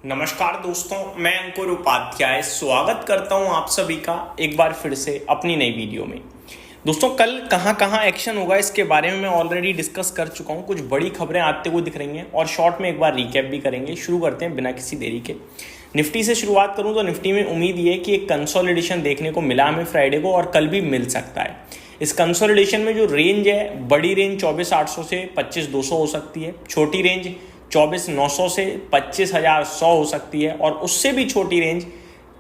नमस्कार दोस्तों, मैं अंकुर उपाध्याय स्वागत करता हूं आप सभी का एक बार फिर से अपनी नई वीडियो में। दोस्तों, कल कहां कहां एक्शन होगा इसके बारे में मैं ऑलरेडी डिस्कस कर चुका हूं। कुछ बड़ी खबरें आते हुए दिख रही हैं और शॉर्ट में एक बार रिकैप भी करेंगे। शुरू करते हैं बिना किसी देरी के। निफ्टी से शुरुआत करूं तो निफ्टी में उम्मीद ये है कि एक कंसोलिडेशन देखने को मिला हमें फ्राइडे को और कल भी मिल सकता है। इस कंसोलिडेशन में जो रेंज है, बड़ी रेंज 24,800 से 25,200 हो सकती है, छोटी रेंज 24,900 से 25,100 हो सकती है और उससे भी छोटी रेंज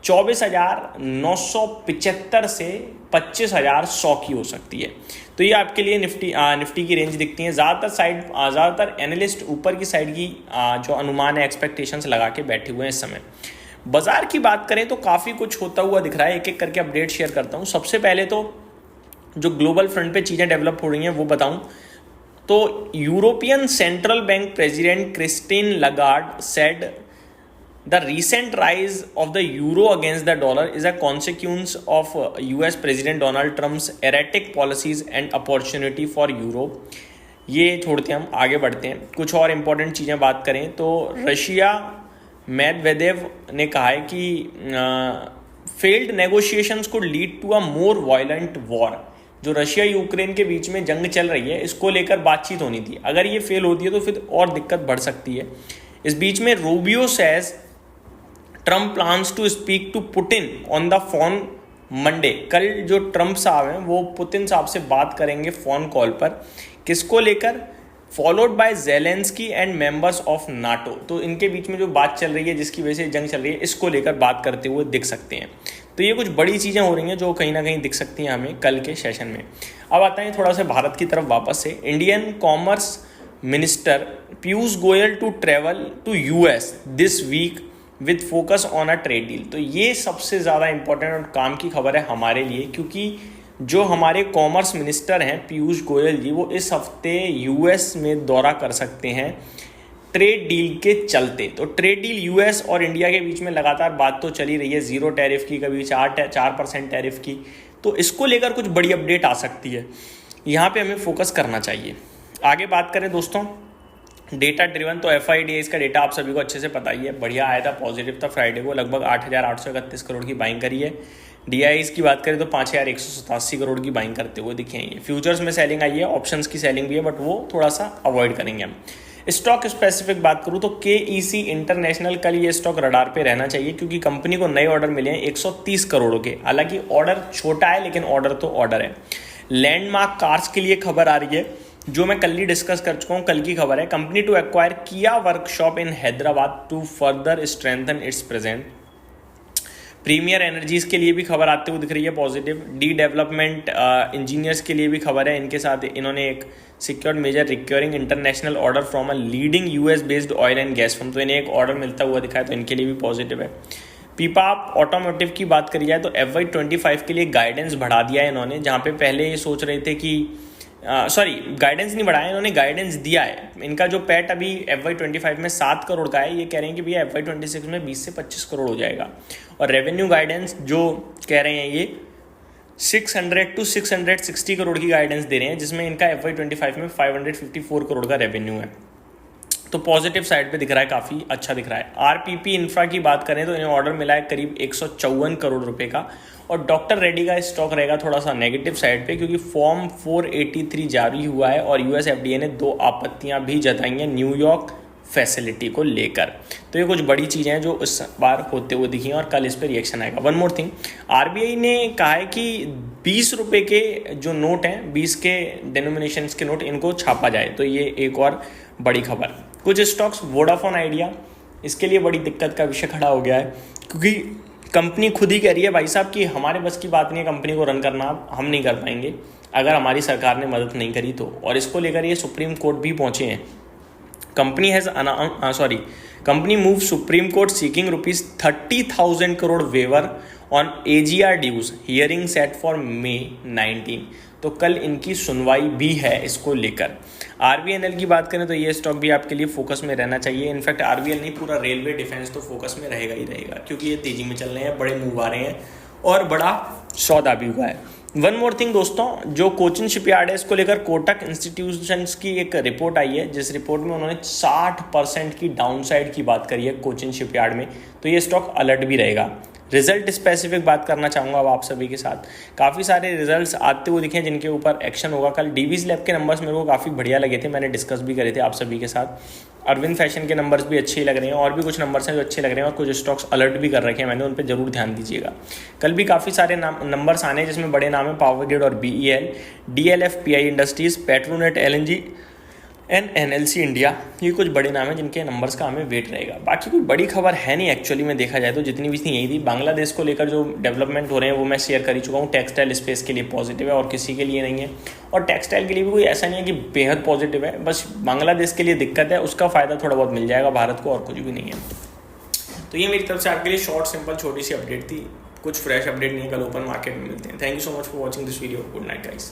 24,975 से 25,100 की हो सकती है। तो ये आपके लिए निफ्टी की रेंज दिखती है। ज़्यादातर एनालिस्ट ऊपर की साइड की जो अनुमान है, एक्सपेक्टेशंस लगा के बैठे हुए हैं इस समय। बाजार की बात करें तो काफ़ी कुछ होता हुआ दिख रहा है। एक एक करके अपडेट शेयर करता हूँ। सबसे पहले तो जो ग्लोबल फ्रंट पे चीज़ें डेवलप हो रही हैं वो बताऊं तो European central bank president Christine Lagarde said the recent rise of the euro against the dollar is a consequence of US President Donald Trump's erratic policies and opportunity for Europe। ये छोड़ते हम आगे बढ़ते हैं। कुछ और इम्पोर्टेंट चीज़ें बात करें तो रशिया मेदवेदेव ने कहा है कि failed negotiations could lead to a more violent war। जो रशिया यूक्रेन के बीच में जंग चल रही है इसको लेकर बातचीत होनी थी, अगर ये फेल होती है तो फिर और दिक्कत बढ़ सकती है। इस बीच में Rubio says Trump plans to speak to Putin on the phone Monday. कल जो ट्रम्प साहब हैं वो पुतिन साहब से बात करेंगे फोन कॉल पर। किसको लेकर? Followed by Zelensky and members of NATO. तो इनके बीच में जो बात चल रही है, जिसकी वजह से जंग चल रही है, इसको लेकर बात करते हुए दिख सकते हैं। तो ये कुछ बड़ी चीज़ें हो रही हैं जो कहीं ना कहीं दिख सकती हैं हमें कल के सेशन में। अब आता है थोड़ा सा भारत की तरफ वापस से। Indian commerce minister Piyush Goyal to travel to US this week with focus on a trade deal. तो ये सबसे ज़्यादा इंपॉर्टेंट और काम की खबर है हमारे लिए, क्योंकि जो हमारे कॉमर्स मिनिस्टर हैं पीयूष गोयल जी, वो इस हफ्ते यूएस में दौरा कर सकते हैं ट्रेड डील के चलते। तो ट्रेड डील यूएस और इंडिया के बीच में लगातार बात तो चली रही है, 0 टैरिफ की, कभी 4% टैरिफ की। तो इसको लेकर कुछ बड़ी अपडेट आ सकती है, यहाँ पे हमें फोकस करना चाहिए। आगे बात करें दोस्तों, डेटा ड्रिवन तो FIDIs का डेटा आप सभी को अच्छे से पता ही है, बढ़िया आया था, पॉजिटिव था फ्राइडे को। लगभग 8,831 करोड़ की बाइंग करी है। DIs की बात करें तो 5,187 करोड़ की बाइंग करते हुए दिखे हैं। फ्यूचर्स में सेलिंग आई है, ऑप्शंस की सेलिंग भी है, बट वो थोड़ा सा अवॉइड करेंगे हम। स्टॉक स्पेसिफिक बात करूँ तो KEC इंटरनेशनल, कल ये स्टॉक रडार पे रहना चाहिए क्योंकि कंपनी को नए ऑर्डर मिले हैं 130 करोड़ के। हालांकि ऑर्डर छोटा है लेकिन ऑर्डर तो ऑर्डर है। लैंडमार्क कार्स के लिए खबर आ रही है जो मैं कल ही डिस्कस कर चुका हूँ, कल की खबर है। कंपनी टू एक्वायर किया workshop in Hyderabad to further strengthen its present. Premier energies के लिए भी खबर आते हुए दिख रही है पॉजिटिव। डी डेवलपमेंट इंजीनियर्स के लिए भी खबर है। इनके साथ इन्होंने एक secured major recurring international order from a leading US based oil and gas firm. तो इन्हें एक ऑर्डर मिलता हुआ दिखा है, तो इनके लिए भी पॉजिटिव है। पीपाप ऑटोमोटिव की बात करी जाए तो FY25 के लिए गाइडेंस बढ़ा दिया है इन्होंने, जहाँ पे पहले ये सोच रहे थे कि गाइडेंस नहीं बढ़ाया, इन्होंने गाइडेंस दिया है। इनका जो पैट अभी FY25 में 7 करोड़ का है, ये कह रहे हैं कि भैया FY26 में 20 से 25 करोड़ हो जाएगा। और रेवेन्यू गाइडेंस जो कह रहे हैं ये 600 to 660 करोड़ की गाइडेंस दे रहे हैं, जिसमें इनका FY25 में 554 करोड़ का रेवेन्यू है। तो पॉजिटिव साइड पे दिख रहा है, काफ़ी अच्छा दिख रहा है। RPP इंफ्रा की बात करें तो इन्हें ऑर्डर मिला है करीब 154 करोड़ रुपए का। और डॉक्टर रेड्डी का स्टॉक रहेगा थोड़ा सा नेगेटिव साइड पे, क्योंकि फॉर्म 483 जारी हुआ है और US FDA ने 2 आपत्तियां भी जताई हैं न्यूयॉर्क फैसिलिटी को लेकर। तो ये कुछ बड़ी चीज़ें हैं जो इस बार होते हुए दिखी हैं और कल इस पर रिएक्शन आएगा। वन मोर थिंग, RBI ने कहा है कि 20 रुपये के जो नोट हैं, 20 के डेनोमिनेशंस के नोट, इनको छापा जाए। तो ये एक और बड़ी खबर। कुछ स्टॉक्स, वोडाफोन आइडिया, इसके लिए बड़ी दिक्कत का विषय खड़ा हो गया है, क्योंकि कंपनी खुद ही कह रही है भाई साहब कि हमारे बस की बात नहीं है कंपनी को रन करना, हम नहीं कर पाएंगे अगर हमारी सरकार ने मदद नहीं करी तो। और इसको लेकर ये सुप्रीम कोर्ट भी पहुंचे हैं। Company move supreme court seeking ₹30,000 crore waiver on AGR dues, hearing set for May 19। तो कल इनकी सुनवाई भी है इसको लेकर। RVNL की बात करें तो ये स्टॉक भी आपके लिए फोकस में रहना चाहिए। इनफैक्ट RVNL नहीं, पूरा रेलवे डिफेंस तो फोकस में रहेगा ही रहेगा, क्योंकि ये तेजी में चल रहे हैं, बड़े मूव आ रहे हैं और बड़ा सौदा भी हुआ है। वन मोर थिंग दोस्तों, जो कोचिन शिपयार्ड है इसको लेकर कोटक इंस्टीट्यूशंस की एक रिपोर्ट आई है, जिस रिपोर्ट में उन्होंने 60% की डाउनसाइड की बात करी है कोचिन शिपयार्ड में। तो ये स्टॉक अलर्ट भी रहेगा। रिजल्ट स्पेसिफिक बात करना चाहूँगा अब आप सभी के साथ। काफ़ी सारे रिजल्ट्स आते हुए दिखे हैं जिनके ऊपर एक्शन होगा। कल डीवीज लैब के नंबर्स मेरे को काफ़ी बढ़िया लगे थे, मैंने डिस्कस भी करे थे आप सभी के साथ। अरविंद फैशन के नंबर्स भी अच्छे लग रहे हैं, और भी कुछ नंबर्स हैं जो अच्छे लग रहे हैं, और कुछ स्टॉक्स अलर्ट भी कर रखे हैं मैंने, उन पर जरूर ध्यान दीजिएगा। कल भी काफ़ी सारे नंबर्स आने हैं जिसमें बड़े नाम है पावर ग्रिड और BEL, DLF PI industries, Petronet LNG and NLC India. ये कुछ बड़े नाम हैं जिनके नंबर्स का हमें वेट रहेगा। बाकी कोई बड़ी खबर है नहीं एक्चुअली में देखा जाए तो, जितनी भी थी यही थी। बांग्लादेश को लेकर जो डेवलपमेंट हो रहे हैं वो मैं शेयर कर ही चुका हूँ। टेक्सटाइल स्पेस के लिए पॉजिटिव है और किसी के लिए नहीं है, और टेक्सटाइल के लिए भी कोई ऐसा नहीं है कि बेहद पॉजिटिव है, बस बांग्लादेश के लिए दिक्कत है, उसका फ़ायदा थोड़ा बहुत मिल जाएगा भारत को, और कुछ भी नहीं है। तो ये मेरी तरफ से आपके लिए शॉर्ट सिंपल छोटी सी अपडेट थी, कुछ फ्रेश अपडेट नहीं है। कल ओपन मार्केट में मिलते हैं। Thank you so much for watching this video. Good night guys.